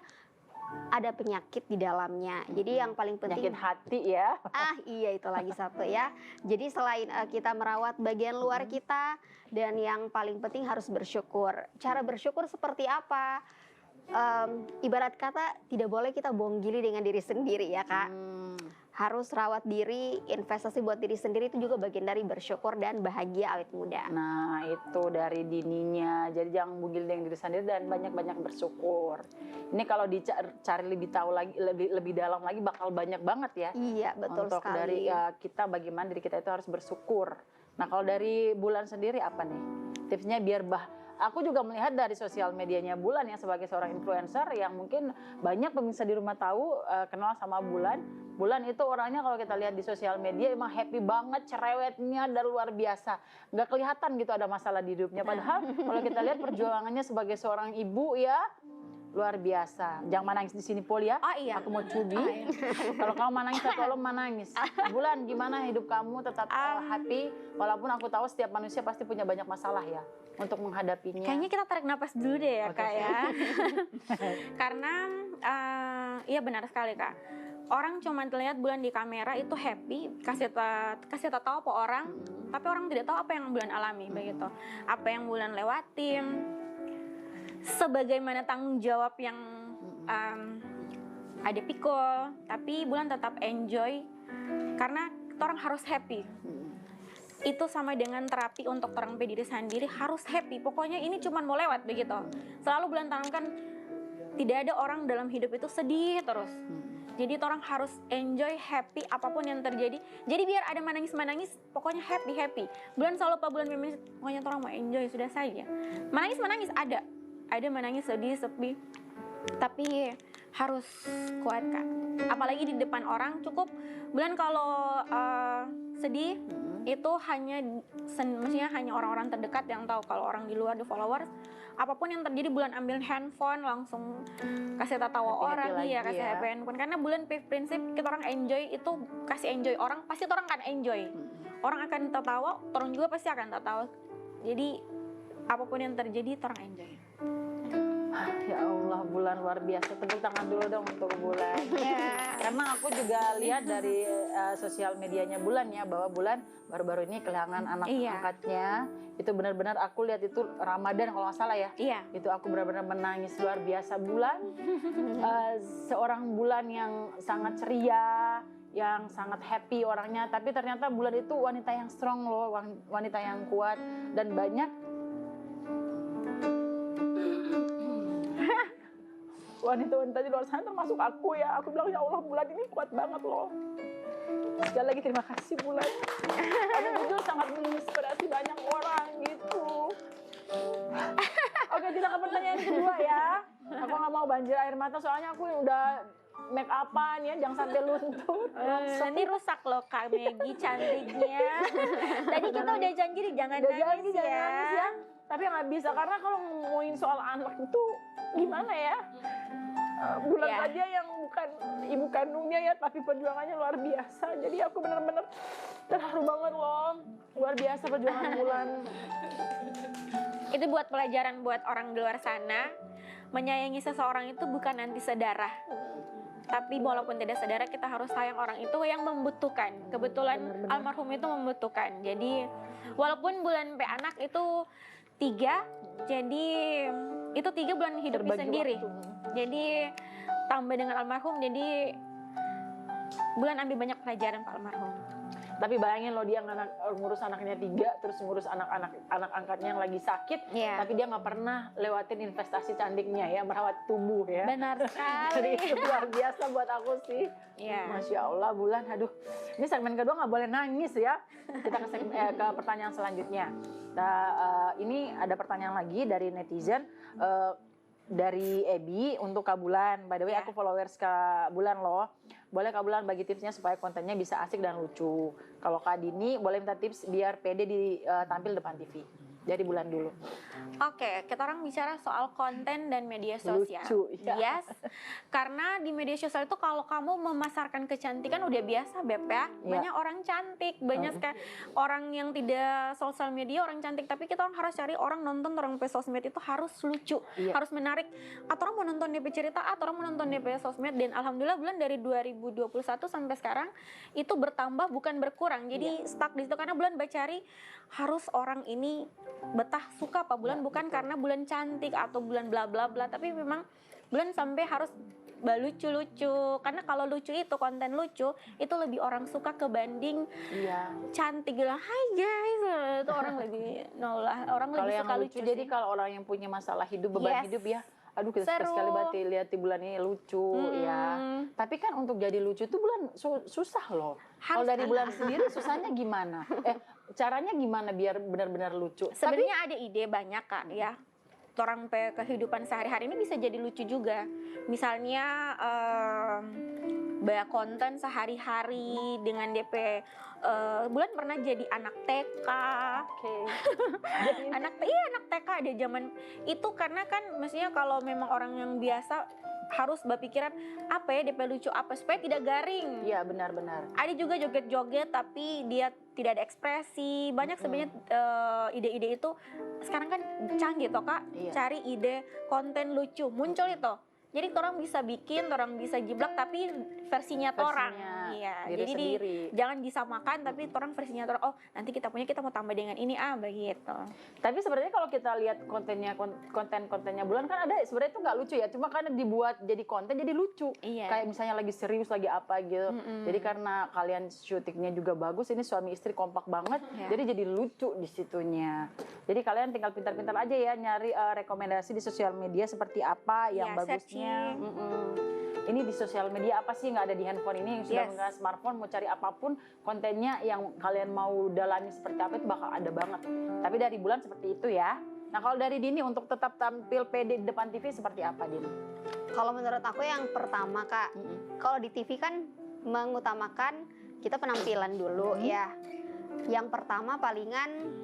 D: ada penyakit di dalamnya. Jadi yang paling penting
A: penyakit hati ya.
D: iya itu lagi satu ya. Jadi selain kita merawat bagian luar kita, dan yang paling penting harus bersyukur. Cara bersyukur seperti apa? Ibarat kata tidak boleh kita bohong diri dengan diri sendiri ya Kak. Harus rawat diri, investasi buat diri sendiri itu juga bagian dari bersyukur dan bahagia awet muda.
A: Nah, itu dari Dininya. Jadi jangan bugil dengan diri sendiri dan banyak-banyak bersyukur. Ini kalau dicari lebih tahu lagi, lebih dalam lagi bakal banyak banget ya.
D: Iya, betul
A: Untuk
D: sekali.
A: dari kita bagaimana diri kita itu harus bersyukur. Nah, kalau dari Bulan sendiri apa nih? Tipsnya biar aku juga melihat dari sosial medianya Bulan yang sebagai seorang influencer yang mungkin banyak pemirsa di rumah tahu, kenal sama Bulan. Bulan itu orangnya kalau kita lihat di sosial media emang happy banget, cerewetnya dan luar biasa. Nggak kelihatan gitu ada masalah di hidupnya. Padahal kalau kita lihat perjuangannya sebagai seorang ibu ya luar biasa. Jangan nangis di sini Pol ya.
B: Oh iya.
A: Aku mau cubi. Kalau kamu menangis atau lo menangis. Bulan, gimana hidup kamu tetap happy walaupun aku tahu setiap manusia pasti punya banyak masalah ya untuk menghadapinya.
B: Kayaknya kita tarik napas dulu deh ya
A: Oke,
B: Kak ya. Karena iya benar sekali Kak. Orang cuma terlihat Bulan di kamera itu happy, kasih tahu apa orang, tapi orang tidak tahu apa yang Bulan alami begitu. Apa yang Bulan lewatin, sebagaimana tanggung jawab yang ada pikul, tapi Bulan tetap enjoy karena orang harus happy. Itu sama dengan terapi untuk terapi diri sendiri, harus happy. Pokoknya ini cuma mau lewat begitu. Selalu Bulan tanamkan tidak ada orang dalam hidup itu sedih terus. Jadi orang harus enjoy, happy apapun yang terjadi. Jadi biar ada menangis-menangis, pokoknya happy. Bulan selalu Bulan feminis, pokoknya orang mau enjoy sudah saja. Menangis ada menangis sedih, sepi. Tapi harus kuat Kak. Apalagi di depan orang cukup Bulan kalau sedih itu maksudnya hanya orang-orang terdekat yang tahu. Kalau orang di luar, di followers, apapun yang terjadi Bulan ambil handphone langsung kasih tawa orang, iya kasih happy handphone. Karena Bulan prinsip kita orang enjoy itu kasih enjoy orang, pasti orang akan enjoy. Orang akan tertawa, orang juga pasti akan tertawa. Jadi apapun yang terjadi orang enjoy.
A: Ya Allah, Bulan luar biasa. Tepuk tangan dulu dong untuk Bulan. Karena aku juga lihat dari sosial medianya Bulan ya, bahwa Bulan baru-baru ini kehilangan anak angkatnya. Itu benar-benar aku lihat itu Ramadan kalau nggak salah ya.
B: Iya.
A: Itu aku benar-benar menangis luar biasa. Bulan, seorang Bulan yang sangat ceria, yang sangat happy orangnya. Tapi ternyata Bulan itu wanita yang strong loh, wanita yang kuat. Dan banyak wanita-wanita di luar sana termasuk aku ya. Aku bilang ya Allah, Bulan ini kuat banget loh. Sekali lagi terima kasih Bulan. Karena jujur sangat menginspirasi banyak orang gitu. Oke, kita ke pertanyaan kedua ya. Aku nggak mau banjir air mata soalnya aku udah make upan ya, jangan sampai luntur.
B: Nanti rusak loh Kak Megi cantiknya. Tadi kita udah janji jangan nangis ya.
A: Tapi nggak bisa karena kalau ngomongin soal anak itu gimana ya? Bulan saja yang bukan ibu kandungnya ya, tapi perjuangannya luar biasa. Jadi aku benar-benar terharu banget loh. Luar biasa perjuangan Bulan.
B: Itu buat pelajaran buat orang di luar sana. menyayangi seseorang itu bukan nanti sedarah. Tapi walaupun tidak saudara, kita harus sayang orang itu yang membutuhkan. Kebetulan
A: Benar-benar.
B: almarhum itu membutuhkan. Jadi walaupun bulan P anak itu 3, jadi itu 3 bulan hidupnya
A: Terbagi
B: sendiri.
A: waktu.
B: Jadi tambah dengan almarhum, jadi bulan ambil banyak pelajaran Pak almarhum.
A: Tapi bayangin loh, dia ngurus anaknya 3, terus ngurus anak angkatnya yang lagi sakit,
B: Iya.
A: tapi dia nggak pernah lewatin investasi cantiknya ya, merawat tubuh ya.
B: Benar
A: Jadi
B: sekali.
A: itu luar biasa buat aku sih.
B: Iya.
A: Masya Allah, Bulan. Aduh, ini segmen kedua nggak boleh nangis ya. Kita ke pertanyaan selanjutnya. Nah, ini ada pertanyaan lagi dari netizen. Dari Ebi untuk Kak Bulan. By the way,
B: Ya.
A: aku followers Kak Bulan loh. Boleh Kak Bulan bagi tipsnya supaya kontennya bisa asik dan lucu. Kalau Kak Dini boleh minta tips biar pede tampil depan TV. Dari Bulan dulu.
B: Oke, kita orang bicara soal konten dan media sosial.
A: Lucu, ya.
B: Yes, karena di media sosial itu kalau kamu memasarkan kecantikan udah biasa, Beb ya. Banyak orang cantik, banyak sekali orang yang tidak sosial media orang cantik. Tapi kita orang harus cari orang nonton orang sosmed itu harus lucu,
A: Iya.
B: harus menarik. Atau orang mau nonton DP cerita, atau orang mau nonton DP sosmed. Dan alhamdulillah Bulan dari 2021 sampai sekarang itu bertambah bukan berkurang. Jadi stuck di situ karena Bulan cari harus orang ini betah suka apa Bulan, bukan karena Bulan cantik atau Bulan bla bla bla, tapi memang Bulan sampai harus lucu-lucu, karena kalau lucu itu konten lucu itu lebih orang suka kebanding
A: Iya.
B: cantik bilang hai guys, itu orang lebih orang
A: Kalau
B: lebih
A: yang
B: suka
A: lucu,
B: lucu
A: jadi
B: sih.
A: kalau orang yang punya masalah hidup, beban
B: Yes.
A: hidup ya. Aduh, kita suka
B: Seru.
A: sekali banget lihat di Bulan ini lucu ya. Tapi kan untuk jadi lucu tuh Bulan susah loh. Kalau dari Bulan sendiri susahnya gimana? Caranya gimana biar benar-benar lucu?
B: Sebenarnya ada ide banyak Kak ya. Orang kehidupan sehari-hari ini bisa jadi lucu juga. Misalnya banyak konten sehari-hari dengan DP Bulan pernah jadi anak TK.
A: Oke.
B: anak TK ada zaman itu, karena kan mestinya kalau memang orang yang biasa harus berpikiran apa ya DP lucu apa supaya tidak garing.
A: Iya, benar-benar.
B: Ada juga joget-joget tapi dia tidak ada ekspresi. Banyak sebenarnya ide-ide itu sekarang kan canggih toh Kak.
A: Iya.
B: Cari ide konten lucu muncul itu. Jadi orang bisa bikin, orang bisa jiplak tapi versinya orang. Iya.
A: diri
B: Jadi
A: sendiri.
B: jangan disamakan tapi orang versinya orang. Oh, nanti kita mau tambah dengan ini begitu.
A: Tapi sebenarnya kalau kita lihat kontennya Bulan kan ada sebenarnya itu nggak lucu ya, cuma karena dibuat jadi konten jadi lucu.
B: Iya.
A: Kayak misalnya lagi serius lagi apa gitu. Jadi karena kalian syutingnya juga bagus, ini suami istri kompak banget,
B: Iya.
A: jadi jadi lucu di situnya. Jadi kalian tinggal pintar-pintar aja ya nyari rekomendasi di sosial media seperti apa yang
B: Iya,
A: bagusnya.
B: searching.
A: Ini di sosial media apa sih nggak ada di handphone ini, yang sudah
B: Yes.
A: menggunakan smartphone, mau cari apapun kontennya yang kalian mau dalami seperti apa itu bakal ada banget. Tapi dari Bulan seperti itu ya. Nah kalau dari Dini untuk tetap tampil pede di depan TV seperti apa Dini?
D: Kalau menurut aku yang pertama Kak, kalau di TV kan mengutamakan kita penampilan dulu ya. Yang pertama palingan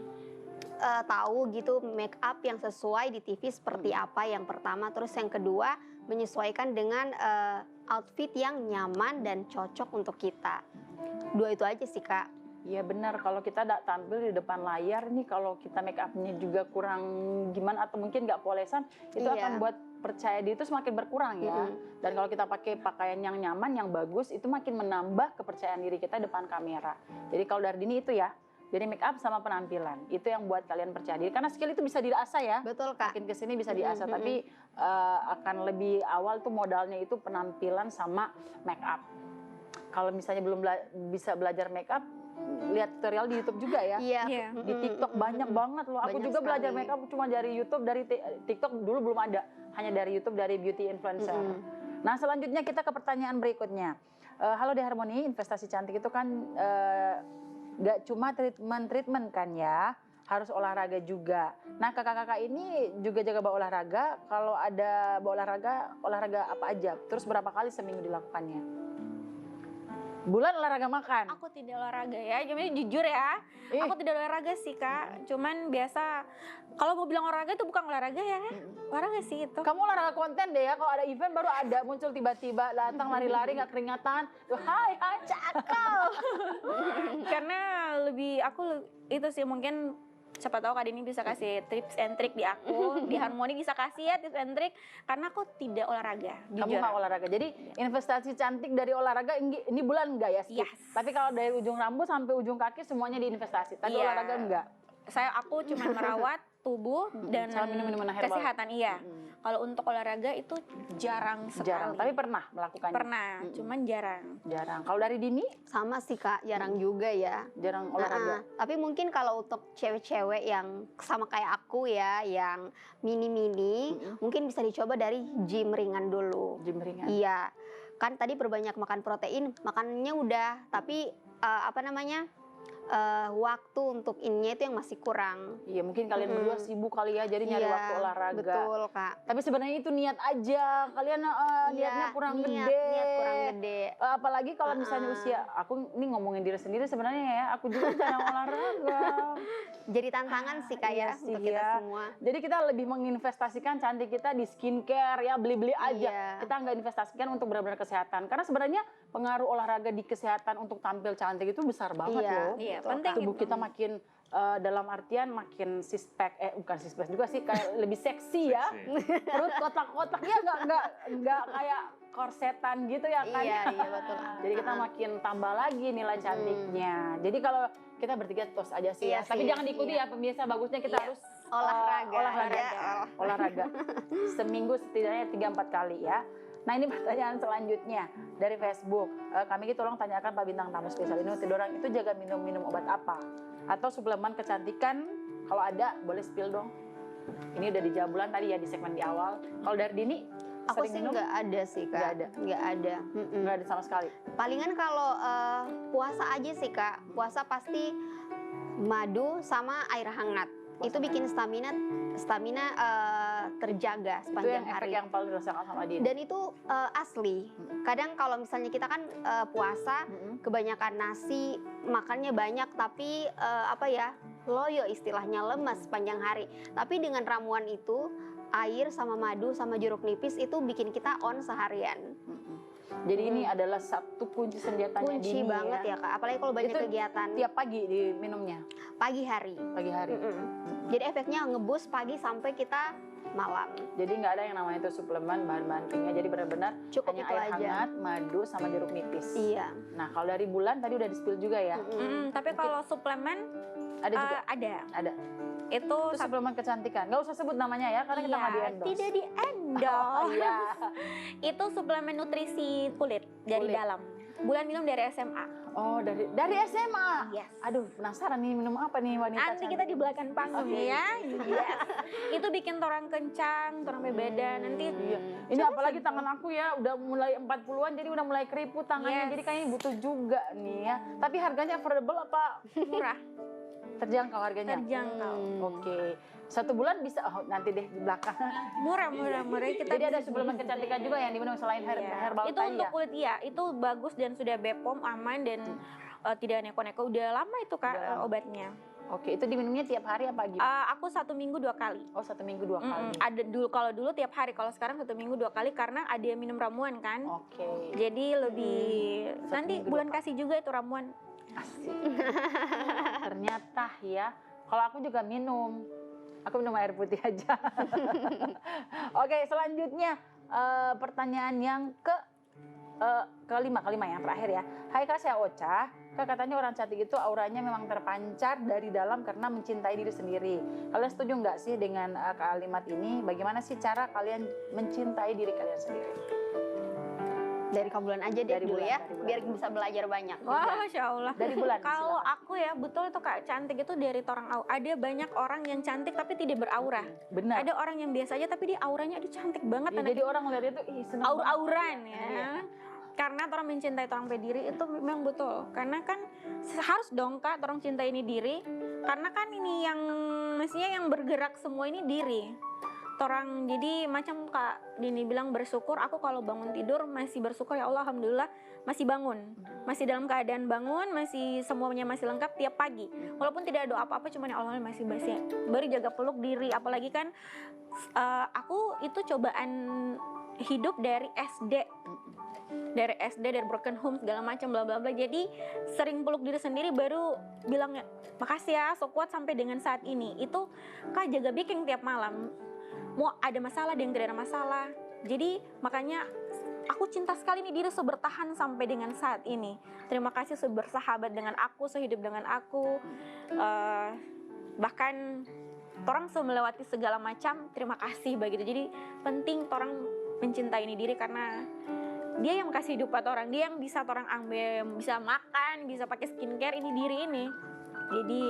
D: tahu gitu make up yang sesuai di TV seperti apa yang pertama. Terus yang kedua menyesuaikan dengan outfit yang nyaman dan cocok untuk kita. 2 itu aja sih Kak.
A: Iya benar, kalau kita tampil di depan layar nih, kalau kita make upnya juga kurang gimana atau mungkin nggak polesan, itu
D: Iya.
A: akan buat percaya diri itu semakin berkurang ya. Dan kalau kita pakai pakaian yang nyaman, yang bagus, itu makin menambah kepercayaan diri kita depan kamera. Jadi kalau dari Dini itu ya, jadi make up sama penampilan, itu yang buat kalian percaya diri. Karena skill itu bisa diasah ya.
D: Betul Kak.
A: Makin kesini bisa diasah, tapi akan lebih awal tuh modalnya itu penampilan sama make up. Kalau misalnya belum bisa belajar make up, lihat tutorial di YouTube juga ya.
D: Iya.
B: Iya.
A: Di TikTok banyak banget loh. Aku
D: Banyak
A: juga belajar
D: sekali.
A: make up cuma dari YouTube, dari TikTok dulu belum ada. Hanya dari YouTube, dari beauty influencer. Nah selanjutnya kita ke pertanyaan berikutnya. Halo De Harmony, investasi cantik itu kan gak cuma treatment kan ya, harus olahraga juga. Nah kakak-kakak ini juga jaga bawa olahraga. Kalau ada bawa olahraga apa aja? Terus berapa kali seminggu dilakukannya? Bulan olahraga makan.
B: Aku tidak olahraga ya, jadi jujur ya, aku tidak olahraga sih Kak. Cuman biasa, kalau mau bilang olahraga itu bukan olahraga ya, olahraga sih itu.
A: Kamu olahraga konten deh ya, kalau ada event baru ada muncul tiba-tiba datang lari-lari nggak keringatan. Hai cakep.
B: Karena aku itu sih mungkin siapa tahu Kak Dini bisa kasih tips and trick di aku, di Harmoni bisa kasih ya tips and trick, karena aku tidak olahraga,
A: Kamu
B: jujur.
A: nggak olahraga. Jadi investasi cantik dari olahraga ini bulan enggak ya? Skip.
B: Yes.
A: Tapi kalau dari ujung rambut sampai ujung kaki semuanya diinvestasi. Tapi
B: Iya.
A: olahraga enggak.
B: Aku cuma merawat tubuh dan
A: Sama minum-minuman herbal.
B: kesehatan, iya. Kalau untuk olahraga itu jarang sekali.
A: Jarang. Tapi pernah melakukannya.
B: Pernah, cuman jarang.
A: Jarang. Kalau dari Dini
D: Sama sih Kak, jarang juga ya.
A: jarang olahraga.
D: Tapi mungkin kalau untuk cewek-cewek yang sama kayak aku ya, yang mini-mini, mungkin bisa dicoba dari gym ringan dulu.
A: Gym ringan.
D: Iya, kan tadi perbanyak makan protein, makannya udah, tapi waktu untuk ininya itu yang masih kurang.
A: Iya, mungkin kalian berdua sibuk kali ya, jadi nyari
D: Iya,
A: waktu olahraga.
D: Betul Kak.
A: Tapi sebenarnya itu niat aja. Kalian niatnya kurang
D: niat,
A: gede.
D: Niat kurang gede.
A: Apalagi kalau misalnya usia, aku ini ngomongin diri sendiri sebenarnya ya, aku juga jarang olahraga.
D: Jadi tantangan sih Kak
A: Iya
D: ya
A: sih,
D: untuk kita
A: ya.
D: semua.
A: Jadi kita lebih menginvestasikan cantik kita di skincare ya, beli-beli aja.
D: Iya.
A: Kita nggak investasikan untuk benar-benar kesehatan. Karena sebenarnya pengaruh olahraga di kesehatan untuk tampil cantik itu besar banget
D: Iya.
A: loh.
B: Iya,
D: Betul,
B: penting
A: Tubuh
B: itu.
A: kita makin dalam artian makin six pack, bukan six pack juga sih, kayak lebih seksi ya. Perut kotak-kotak ya, nggak kayak korsetan gitu ya kan.
D: Iya, iya betul.
A: Jadi kita makin tambah lagi nilai cantiknya. Jadi kalau kita bertiga tos aja sih
D: Iya
A: ya. Tapi
D: sih,
A: jangan diikuti
D: iya.
A: ya pemirsa, bagusnya kita
D: Iya.
A: harus
D: Olahraga.
A: olahraga. Seminggu setidaknya 3-4 kali ya. Nah ini pertanyaan selanjutnya dari Facebook. Kami tolong tanyakan Pak Bintang Tamu Spesial ini, orang itu jaga minum obat apa? Atau suplemen kecantikan? Kalau ada boleh spill dong. Ini udah dijawab bulan tadi ya di segmen di awal. Kalau dari Dini,
D: Aku
A: sering
D: sih
A: minum?
D: nggak ada sih Kak.
A: Nggak ada?
D: Nggak ada.
A: Nggak ada sama sekali.
D: Palingan kalau puasa aja sih Kak. Puasa pasti madu sama air hangat. Itu bikin stamina terjaga
A: Itu
D: sepanjang
A: yang efek
D: hari.
A: yang paling dirasakan sama Dini.
D: Dan itu asli. Kadang kalau misalnya kita kan puasa kebanyakan nasi, makannya banyak tapi loyo istilahnya, lemas sepanjang hari. Tapi dengan ramuan itu, air sama madu sama jeruk nipis itu bikin kita on seharian.
A: Jadi ini adalah satu kunci senjatanya
D: Kunci
A: Dini
D: banget ya Kak, apalagi kalau banyak
A: Itu
D: kegiatan
A: tiap pagi diminumnya,
D: pagi hari.
A: pagi hari.
D: Jadi efeknya ngebus pagi sampai kita malam.
A: Jadi nggak ada yang namanya itu suplemen bahan-bahan kimia. Jadi benar-benar
D: Cukup
A: hanya
D: itu
A: air
D: aja.
A: hangat, madu sama jeruk nipis.
D: Iya.
A: Nah kalau dari bulan tadi udah di-spill juga ya.
B: Tapi kalau suplemen
A: Ada juga.
B: ada.
A: Ada.
B: Itu
A: Itu suplemen kecantikan. Nggak usah sebut namanya ya, karena kita nggak di-endorse.
B: tidak di endorse.
A: Oh, iya.
B: Itu suplemen nutrisi kulit dari
A: Kulit.
B: dalam. Bulan minum dari SMA.
A: Oh dari SMA.
B: Yes.
A: Aduh penasaran nih minum apa nih wanita
B: Nanti
A: cantik
B: kita di
A: ini?
B: belakang panggung
A: Oke.
B: ya. Yes. Itu bikin torang kencang, torang berbeda. Nanti
A: Iya. Ini apalagi tangan aku ya udah mulai 40-an jadi udah mulai keriput tangannya.
B: Yes.
A: Jadi kayaknya butuh juga nih ya. Tapi harganya affordable apa
B: murah,
A: terjangkau harganya?
B: terjangkau.
A: Oke. 1 bulan bisa nanti deh di belakang.
B: Murah. Kita
A: Jadi ada suplemen kecantikan juga yang diminum selain
B: Iya.
A: herbal
B: Itu
A: tadi
B: untuk
A: ya?
B: kulit iya, itu bagus dan sudah BPOM aman dan tidak neko-neko. Udah lama itu Kak
A: Udah lama.
B: obatnya.
A: Oke, itu diminumnya tiap hari apa gimana?
B: Aku 1 minggu 2 kali.
A: Oh 1 minggu 2 kali.
B: Ada dulu, kalau dulu tiap hari, kalau sekarang 1 minggu 2 kali karena ada yang minum ramuan kan.
A: Oke.
B: Jadi lebih nanti
A: minggu
B: bulan
A: 2
B: kasih juga itu ramuan.
A: Asik. Ternyata ya, kalau aku juga minum. Aku minum air putih aja. Oke, selanjutnya pertanyaan yang kelima yang terakhir ya. Hai Kak, saya Ocha. Kak, katanya orang cantik itu auranya memang terpancar dari dalam karena mencintai diri sendiri. Kalian setuju nggak sih dengan kalimat ini? Bagaimana sih cara kalian mencintai diri kalian sendiri?
D: Dari Kak Bulan aja deh
A: Dari
D: dulu
A: Bulan,
D: ya,
A: dari Bulan.
D: biar bisa belajar banyak.
B: Wah, Masya Allah.
A: Dari bulan.
B: Kalau
A: silakan.
B: aku ya, betul itu Kak, cantik itu dari orang ada banyak orang yang cantik tapi tidak beraura.
A: Benar.
B: Ada orang yang biasa aja tapi dia auranya dia cantik banget.
A: Ya,
B: anak
A: jadi orang ngeliatnya tuh seneng banget.
B: aur-auran ya.
A: Iya.
B: Karena orang mencintai orang diri itu memang betul. Karena kan harus dong Kak orang cintai ini diri. Karena kan ini yang mestinya yang bergerak semua ini diri. Orang jadi macam Kak Dini bilang bersyukur, aku kalau bangun tidur masih bersyukur ya Allah alhamdulillah masih bangun. Masih dalam keadaan bangun, masih semuanya masih lengkap tiap pagi. Walaupun tidak ada apa-apa cuman ya Allah masih baru jaga peluk diri, apalagi kan aku itu cobaan hidup dari SD. Dari SD, dari broken home segala macam bla bla bla. Jadi sering peluk diri sendiri baru bilang makasih ya, so kuat sampai dengan saat ini. Itu Kak jaga baking tiap malam. Mau ada masalah dan tidak ada masalah. Jadi makanya aku cinta sekali nih diri bertahan sampai dengan saat ini. Terima kasih sudah bersahabat dengan aku, sehidup dengan aku. Bahkan orang melewati segala macam, terima kasih begitu. Jadi penting orang mencintai ini diri karena dia yang kasih hidup buat orang, dia yang bisa orang ambil, bisa makan, bisa pakai skincare, ini diri ini. Jadi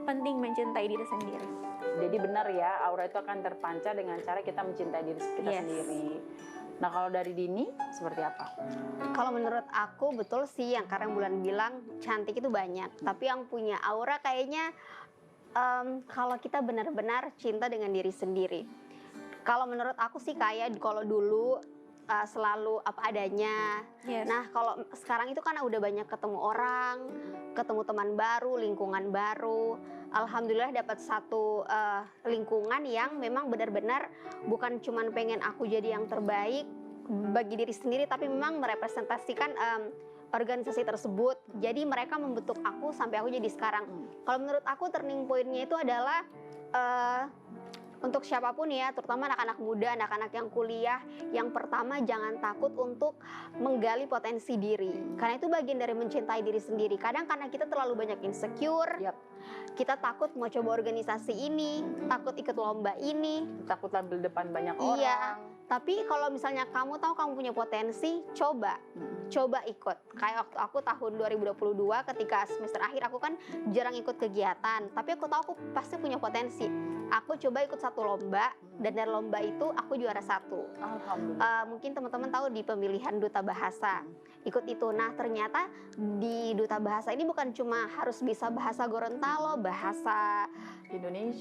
B: penting mencintai diri sendiri.
A: Jadi benar ya, aura itu akan terpancar dengan cara kita mencintai diri kita sendiri. Nah kalau dari Dini seperti apa?
D: Kalau menurut aku betul sih yang karena Bulan bilang cantik itu banyak, tapi yang punya aura kayaknya kalau kita benar-benar cinta dengan diri sendiri. Kalau menurut aku sih kayak kalau dulu selalu apa adanya. Nah kalau sekarang itu kan udah banyak ketemu orang, ketemu teman baru, lingkungan baru. Alhamdulillah dapat satu lingkungan yang memang benar-benar bukan cuman pengen aku jadi yang terbaik bagi diri sendiri, tapi memang merepresentasikan organisasi tersebut. Jadi mereka membentuk aku sampai aku jadi sekarang. Kalau menurut aku turning point-nya itu adalah untuk siapapun ya, terutama anak-anak muda, anak-anak yang kuliah, yang pertama jangan takut untuk menggali potensi diri. Karena itu bagian dari mencintai diri sendiri. Kadang karena kita terlalu banyak insecure, kita takut mau coba organisasi ini, takut ikut lomba ini,
A: takut tampil depan banyak orang.
D: Tapi kalau misalnya kamu tahu kamu punya potensi, coba ikut. Kayak waktu aku tahun 2022 ketika semester akhir aku kan jarang ikut kegiatan, tapi aku tahu aku pasti punya potensi. Aku coba ikut satu lomba dan dari lomba itu aku juara 1.
A: Alhamdulillah.
D: Mungkin teman-teman tahu di pemilihan duta bahasa, ikut itu. Nah ternyata di duta bahasa ini bukan cuma harus bisa bahasa Gorontalo, bahasa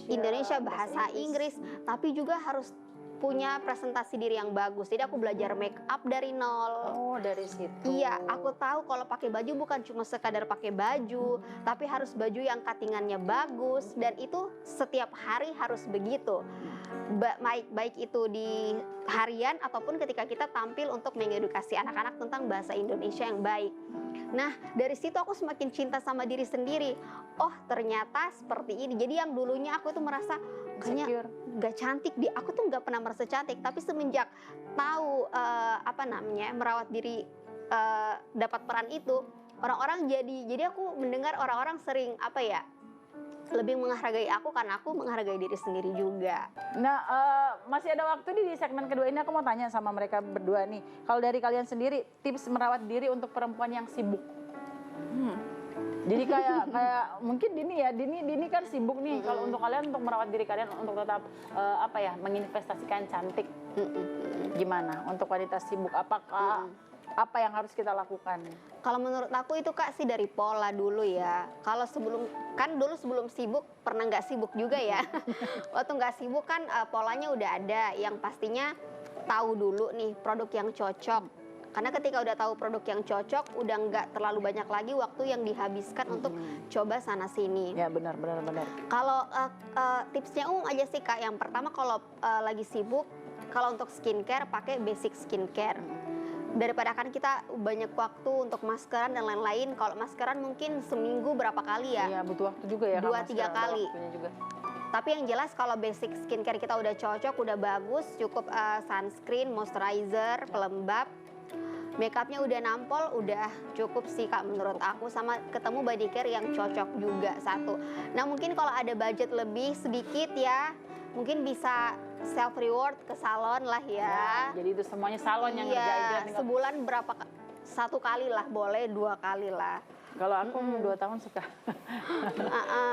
D: Indonesia, bahasa Inggris, tapi juga harus punya presentasi diri yang bagus. Jadi aku belajar make up dari nol.
A: Oh, dari situ.
D: Iya, aku tahu kalau pakai baju bukan cuma sekadar pakai baju, tapi harus baju yang cuttingannya bagus, dan itu setiap hari harus begitu. Baik itu di harian ataupun ketika kita tampil untuk mengedukasi anak-anak tentang bahasa Indonesia yang baik. Nah, dari situ aku semakin cinta sama diri sendiri. Oh, ternyata seperti ini. Jadi yang dulunya aku itu merasa kayaknya gak cantik, aku tuh gak pernah merasa cantik. Tapi semenjak tahu merawat diri, dapat peran itu, orang-orang jadi aku mendengar orang-orang sering lebih menghargai aku karena aku menghargai diri sendiri juga.
A: Nah, masih ada waktu di segmen kedua ini aku mau tanya sama mereka berdua nih. Kalau dari kalian sendiri, tips merawat diri untuk perempuan yang sibuk. Jadi kayak mungkin Dini kan sibuk nih. Kalau untuk kalian untuk merawat diri kalian untuk tetap menginvestasikan cantik. Gimana untuk wanita sibuk? Apakah apa yang harus kita lakukan?
D: Kalau menurut aku itu Kak sih dari pola dulu ya. Kalau sebelum sibuk pernah nggak sibuk juga ya. Waktu nggak sibuk kan polanya udah ada. Yang pastinya tahu dulu nih produk yang cocok. Karena ketika udah tahu produk yang cocok, udah nggak terlalu banyak lagi waktu yang dihabiskan untuk coba sana sini.
A: Ya benar.
D: Kalau tipsnya aja sih Kak. Yang pertama kalau lagi sibuk, kalau untuk skincare pakai basic skincare. Daripada kan kita banyak waktu untuk maskeran dan lain-lain. Kalau maskeran mungkin seminggu berapa kali ya?
A: Iya, butuh waktu juga ya.
D: 2-3 kali.
A: Juga.
D: Tapi yang jelas kalau basic skincare kita udah cocok, udah bagus, cukup sunscreen, moisturizer, pelembab, makeupnya udah nampol, udah cukup sih Kak menurut aku. Sama ketemu body care yang cocok juga satu. Nah mungkin kalau ada budget lebih sedikit ya, mungkin bisa self reward ke salon lah ya.
A: Jadi itu semuanya salon yang ngerjain.
D: Sebulan satu kali lah, boleh 2 kali lah.
A: Kalau aku 2 tahun suka.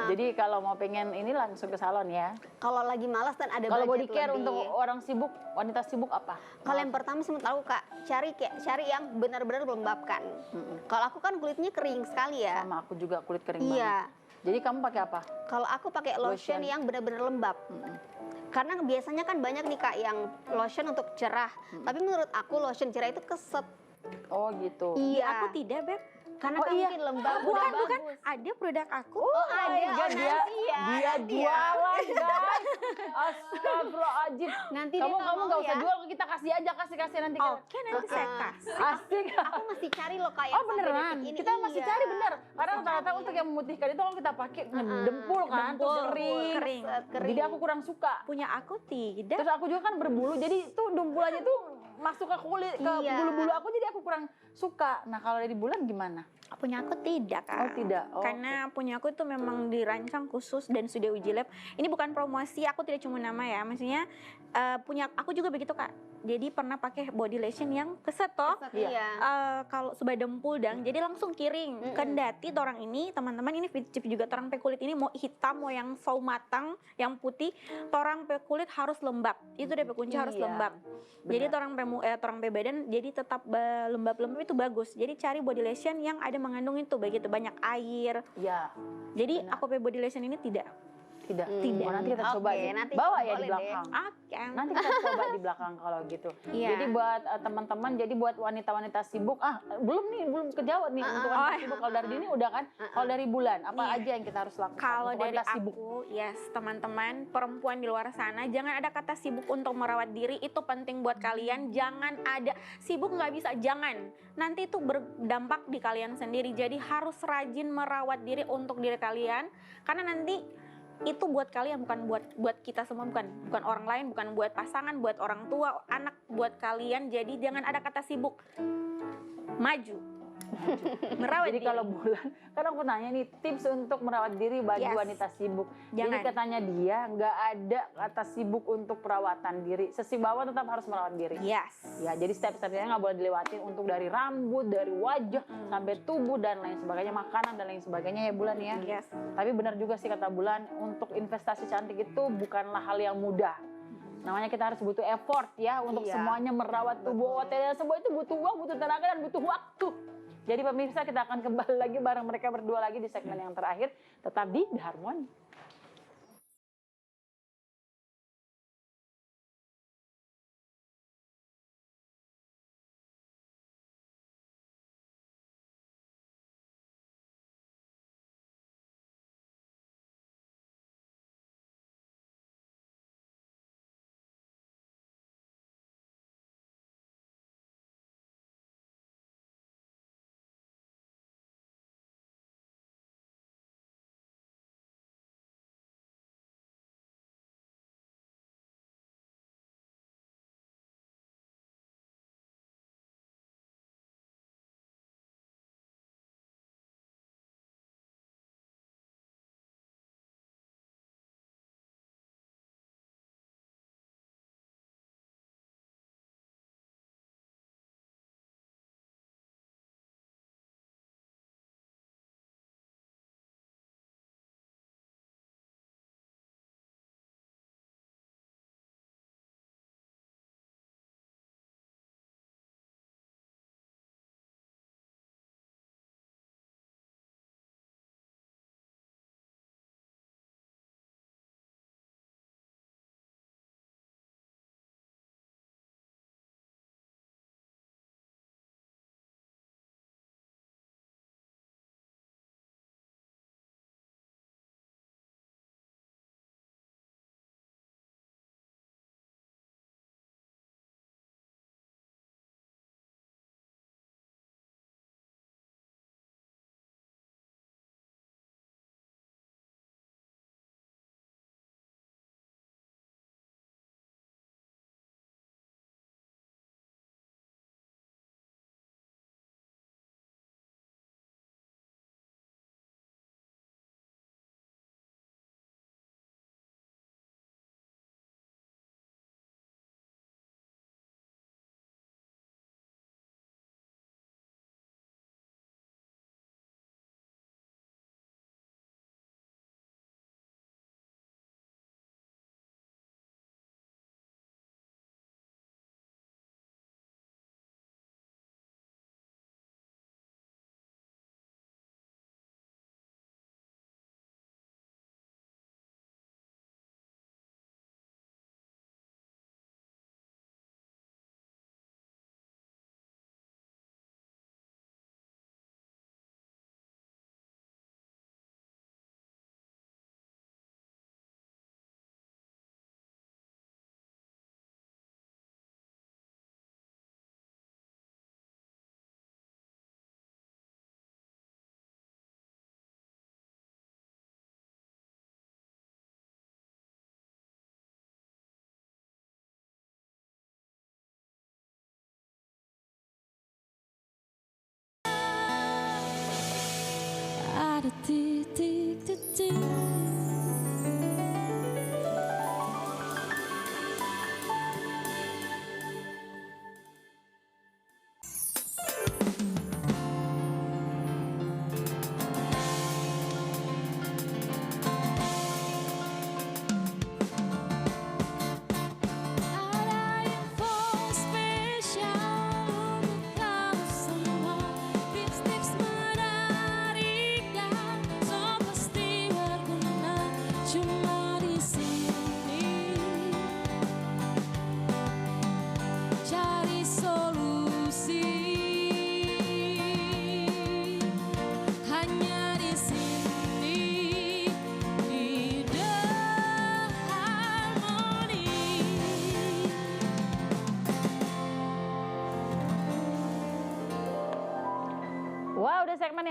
A: Jadi kalau mau pengen ini langsung ke salon ya.
D: Kalau lagi malas dan ada
A: kalau
D: budget
A: body care
D: lebih.
A: untuk orang sibuk, wanita sibuk apa?
D: Kalau yang pertama sih tahu Kak, cari yang benar-benar melembabkan. Kalau aku kan kulitnya kering sekali ya.
A: Sama aku juga kulit kering
D: banget.
A: Jadi kamu pakai apa?
D: Kalau aku pakai lotion yang benar-benar lembab. Karena biasanya kan banyak nih Kak yang lotion untuk cerah. Tapi menurut aku lotion cerah itu keset.
A: Oh gitu.
D: Iya.
B: Aku tidak, Beb.
D: Karena kan mungkin lembab.
B: Bukan. Ada produk aku.
D: Ada.
A: Dia jualan guys. Astagfirullahaladzim.
D: Nanti
A: Kamu
D: dia
A: nggak usah
D: ya.
A: jual, kita kasih aja, kasih nanti.
B: Oke, nanti saya kasih.
A: Asik.
D: Aku masih cari loh kayak
A: Oh beneran, kita masih cari bener. Karena rata-rata untuk yang memutihkan itu kalau kita pakai ngedempul kan, terus
B: Dempul,
A: kering.
B: kering.
A: Jadi aku kurang suka.
B: Punya aku tidak.
A: Terus aku juga kan berbulu, jadi tuh dumpulannya tuh masuk ke kulit, ke
D: Iya.
A: bulu-bulu aku, jadi aku kurang suka. Nah kalau dari bulan gimana?
B: Punya aku tidak, Kak.
A: Oh tidak. Oh,
B: Karena punya aku itu memang dirancang khusus dan sudah uji lab. Ini bukan promosi, aku tidak cuma nama ya. Maksudnya punya aku juga begitu, Kak. Jadi pernah pakai body lotion yang keset toh.
D: Iya.
B: Kalau sudah dempul dan jadi langsung kiring. Kendati orang ini, teman-teman, ini tip juga orang pe kulit ini mau hitam, mau yang sawo matang, yang putih, orang pe kulit harus lembab. Itu DP kunci harus
A: Iya,
B: lembab. Jadi orang pe badan jadi tetap lembab-lembab itu bagus. Jadi cari body lotion yang ada mengandung itu begitu banyak air.
A: Iya.
B: Jadi aku pe body lotion ini tidak.
A: Tidak.
B: Tidak.
A: Oh, nanti kita coba
D: Oke,
A: deh.
D: nanti
A: Bawa ya di
D: boleh deh.
A: belakang.
B: Oke.
A: Nanti kita coba di belakang kalau gitu.
B: Iya.
A: Jadi buat teman-teman, jadi buat wanita-wanita sibuk, belum kejawab nih untuk wanita sibuk. Kalau dari ini udah kan. Kalau dari bulan, apa
B: Iya.
A: aja yang kita harus lakukan?
B: Kalau
A: untuk
B: dari
A: wanita sibuk?
B: aku, yes, teman-teman, perempuan di luar sana, jangan ada kata sibuk untuk merawat diri, itu penting buat kalian. Jangan ada sibuk nggak bisa, jangan. Nanti itu berdampak di kalian sendiri. Jadi harus rajin merawat diri untuk diri kalian, karena nanti itu buat kalian, bukan buat kita semua, bukan orang lain, bukan buat pasangan, buat orang tua, anak, buat kalian. Jadi jangan ada kata sibuk. Maju. Merawat
A: Jadi
B: diri.
A: kalau bulan, kan aku nanya nih tips untuk merawat diri bagi
B: Yes.
A: wanita sibuk.
B: Jangan.
A: Jadi katanya dia nggak ada kata sibuk untuk perawatan diri. Sesibawa tetap harus merawat diri.
B: Yes.
A: Ya, jadi step-stepnya nggak boleh dilewatin untuk dari rambut, dari wajah, sampai tubuh dan lain sebagainya, makanan dan lain sebagainya ya Bulan ya.
B: Yes.
A: Tapi benar juga sih kata Bulan, untuk investasi cantik itu bukanlah hal yang mudah. Namanya kita harus butuh effort ya untuk
D: Iya.
A: semuanya merawat tubuh, dan semua itu butuh uang, butuh tenaga dan butuh waktu. Jadi pemirsa, kita akan kembali lagi bareng mereka berdua lagi di segmen yang terakhir. Tetap di The Harmony.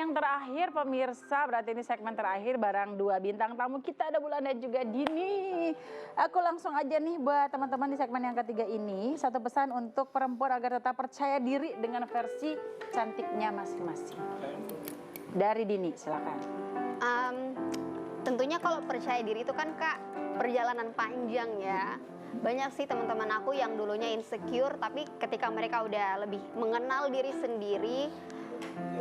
A: yang terakhir pemirsa, berarti ini segmen terakhir barang 2 bintang tamu kita, ada Bulan dan juga Dini. Aku langsung aja nih buat teman-teman di segmen yang ketiga ini, satu pesan untuk perempuan agar tetap percaya diri dengan versi cantiknya masing-masing. Dari Dini, silakan.
D: Tentunya kalau percaya diri itu kan Kak perjalanan panjang ya. Banyak sih teman-teman aku yang dulunya insecure, tapi ketika mereka udah lebih mengenal diri sendiri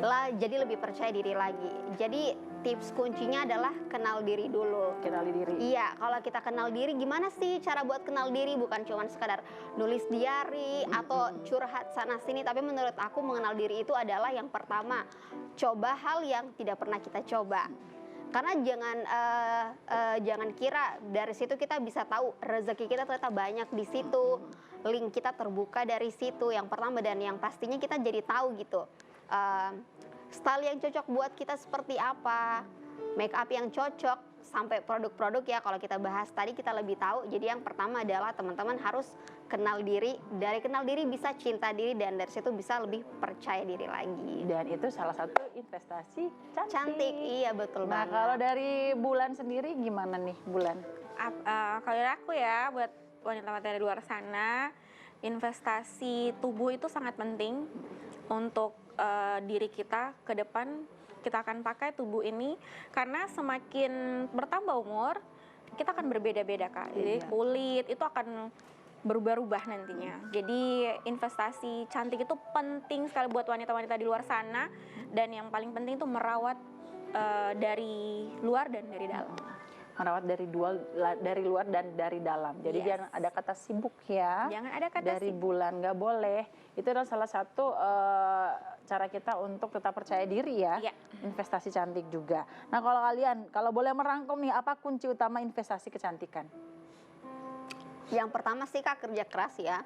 D: lah, jadi lebih percaya diri lagi. Jadi tips kuncinya adalah kenal diri dulu.
A: Kenali diri.
D: Iya, kalau kita kenal diri, gimana sih cara buat kenal diri? Bukan cuma sekadar nulis diary atau curhat sana sini, tapi menurut aku mengenal diri itu adalah yang pertama, coba hal yang tidak pernah kita coba. Karena jangan kira dari situ kita bisa tahu rezeki kita ternyata banyak di situ, link kita terbuka dari situ. Yang pertama, dan yang pastinya kita jadi tahu gitu style yang cocok buat kita seperti apa, make up yang cocok, sampai produk-produk ya kalau kita bahas tadi kita lebih tahu. Jadi yang pertama adalah teman-teman harus kenal diri. Dari kenal diri bisa cinta diri, dan dari situ bisa lebih percaya diri lagi.
A: Dan itu salah satu investasi cantik.
D: Iya betul
A: Nah,
D: banget.
A: kalau dari Bulan sendiri gimana nih, Bulan?
B: Kalau dari aku ya, buat wanita-wanita di luar sana, investasi tubuh itu sangat penting untuk diri kita ke depan. Kita akan pakai tubuh ini karena semakin bertambah umur kita akan berbeda-beda Kak. Jadi
A: Iya.
B: kulit itu akan berubah-ubah nantinya. Jadi investasi cantik itu penting sekali buat wanita-wanita di luar sana, dan yang paling penting itu merawat dari luar dan dari dalam.
A: Merawat dari luar dan dari dalam. Jadi
B: Yes.
A: jangan ada kata sibuk ya.
B: Jangan ada kata
A: dari
B: sibuk.
A: Bulan, nggak boleh. Itu adalah salah satu cara kita untuk tetap percaya diri ya.
B: Iya.
A: Investasi cantik juga. Nah, kalau kalian, kalau boleh merangkum nih, apa kunci utama investasi kecantikan?
D: Yang pertama sih Kak, kerja keras ya.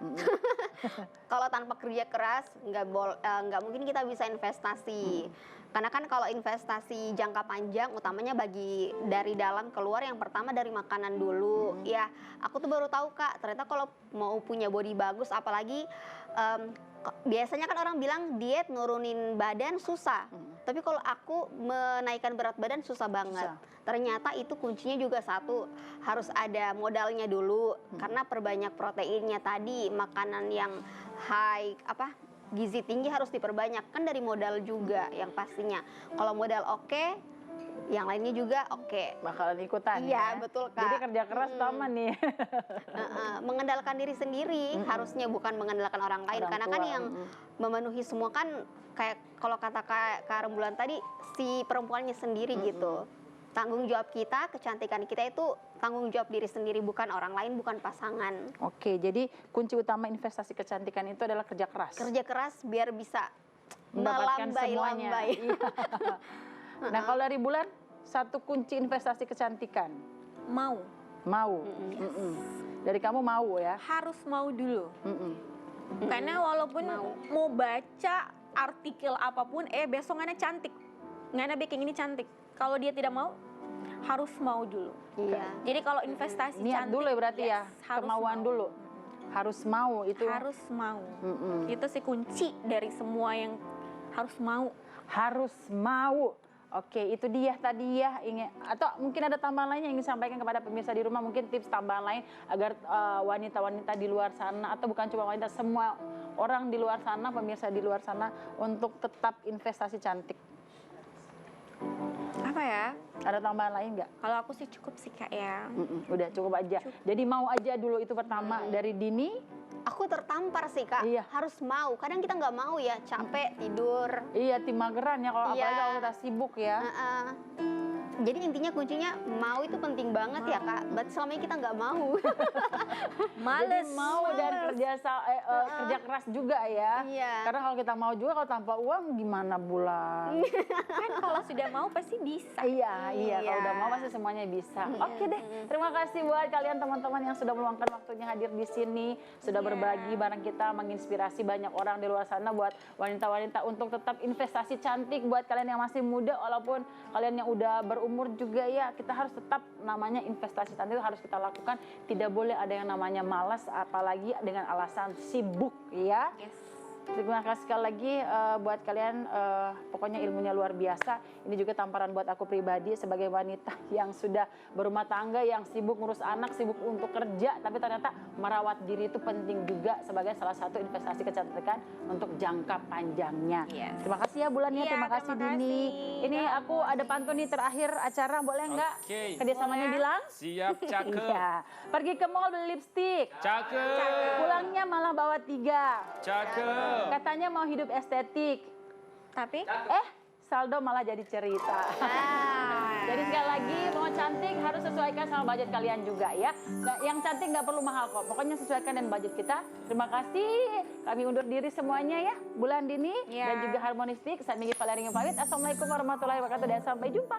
D: Kalau tanpa kerja keras nggak mungkin kita bisa investasi. Karena kan kalau investasi jangka panjang utamanya bagi dari dalam keluar, yang pertama dari makanan dulu. Ya, aku tuh baru tahu Kak, ternyata kalau mau punya body bagus, apalagi biasanya kan orang bilang diet nurunin badan susah. Tapi kalau aku menaikkan berat badan susah banget. Ternyata itu kuncinya juga satu, harus ada modalnya dulu. Karena perbanyak proteinnya tadi, makanan yang high gizi tinggi harus diperbanyak, kan dari modal juga yang pastinya. Kalau modal oke, yang lainnya juga oke.
A: Bakalan ikutan
D: Iya,
A: ya.
D: betul Kak.
A: Jadi kerja keras utama nih.
D: Mengandalkan diri sendiri harusnya, bukan mengandalkan orang lain.
A: Orang
D: Karena
A: tua,
D: kan yang memenuhi semua kan kayak kalau kata Kak Rembulan tadi, si perempuannya sendiri gitu. Tanggung jawab kita, kecantikan kita itu tanggung jawab diri sendiri, bukan orang lain, bukan pasangan.
A: Oke, jadi kunci utama investasi kecantikan itu adalah kerja keras.
D: Kerja keras biar bisa
A: Mendapatkan semuanya.
D: melambai-lambai.
A: Iya. Nah, kalau dari Bulan, satu kunci investasi kecantikan.
B: Mau.
A: Mau. Dari kamu mau ya.
B: Harus mau dulu. Karena walaupun mau baca artikel apapun, besongannya cantik, ngana baking ini cantik. Kalau dia tidak mau, harus mau dulu.
D: Iya.
B: Jadi kalau investasi
A: Niat
B: cantik,
A: dulu ya berarti ya.
B: harus
A: Kemauan
B: mau.
A: dulu. Harus mau itu.
B: Harus mau. Itu sih kunci dari semua yang harus mau.
A: Harus mau. Oke, itu dia tadi ya. Atau mungkin ada tambahan lain yang ingin sampaikan kepada pemirsa di rumah, mungkin tips tambahan lain agar wanita-wanita di luar sana, atau bukan cuma wanita, semua orang di luar sana, pemirsa di luar sana, untuk tetap investasi cantik.
B: Apa ya?
A: Ada tambahan lain nggak?
B: Kalau aku sih cukup sih Kak ya.
A: Udah cukup aja. Jadi mau aja dulu, itu pertama. Dari Dini.
D: Aku tertampar sih Kak,
A: Iya.
D: harus mau. Kadang kita nggak mau ya, capek, tidur.
A: Iya, tim mageran ya, kalau
D: Iya.
A: apalagi kalau kita sibuk ya.
D: Jadi intinya kuncinya mau itu penting banget ya Kak. Berarti selama ini kita nggak mau.
B: Males.
A: Jadi mau dan kerja keras juga ya.
D: Iya.
A: Karena kalau kita mau juga, kalau tanpa uang gimana Bulan?
B: Kan kalau sudah mau pasti bisa.
A: Iya. Kalau
D: Iya.
A: udah mau pasti semuanya bisa. Oke deh, terima kasih buat kalian teman-teman yang sudah meluangkan waktunya hadir di sini, sudah berbagi bareng kita, menginspirasi banyak orang di luar sana buat wanita-wanita untuk tetap investasi cantik. Buat kalian yang masih muda, walaupun kalian yang udah berumur juga ya, kita harus tetap namanya investasi cantik itu harus kita lakukan. Tidak boleh ada yang namanya malas, apalagi dengan alasan sibuk ya.
B: Yes.
A: Terima kasih sekali lagi buat kalian, pokoknya ilmunya luar biasa. Ini juga tamparan buat aku pribadi sebagai wanita yang sudah berumah tangga, yang sibuk ngurus anak, sibuk untuk kerja, tapi ternyata merawat diri itu penting juga sebagai salah satu investasi kecantikan untuk jangka panjangnya.
B: Yes.
A: Terima kasih ya Bulan ya,
B: Iya,
A: terima kasih
B: terima
A: Dini.
B: kasih.
A: Ini aku ada pantun nih terakhir acara, boleh nggak?
C: Oke.
A: Kerjasamanya
B: Boleh.
A: bilang?
C: Siap, cakep.
A: Iya. Pergi ke mall beli lipstik,
C: Cakep.
A: pulangnya malah bawa 3.
C: Cakep.
A: Katanya mau hidup estetik,
B: Tapi
A: saldo malah jadi cerita. Jadi sekali lagi mau cantik harus sesuaikan sama budget kalian juga ya. Yang cantik nggak perlu mahal kok, pokoknya sesuaikan dengan budget kita. Terima kasih, kami undur diri semuanya ya. Bulan Dini
B: Ya.
A: dan juga Harmonistik. Saya Migi Valerie pamit. Assalamualaikum warahmatullahi wabarakatuh dan sampai jumpa.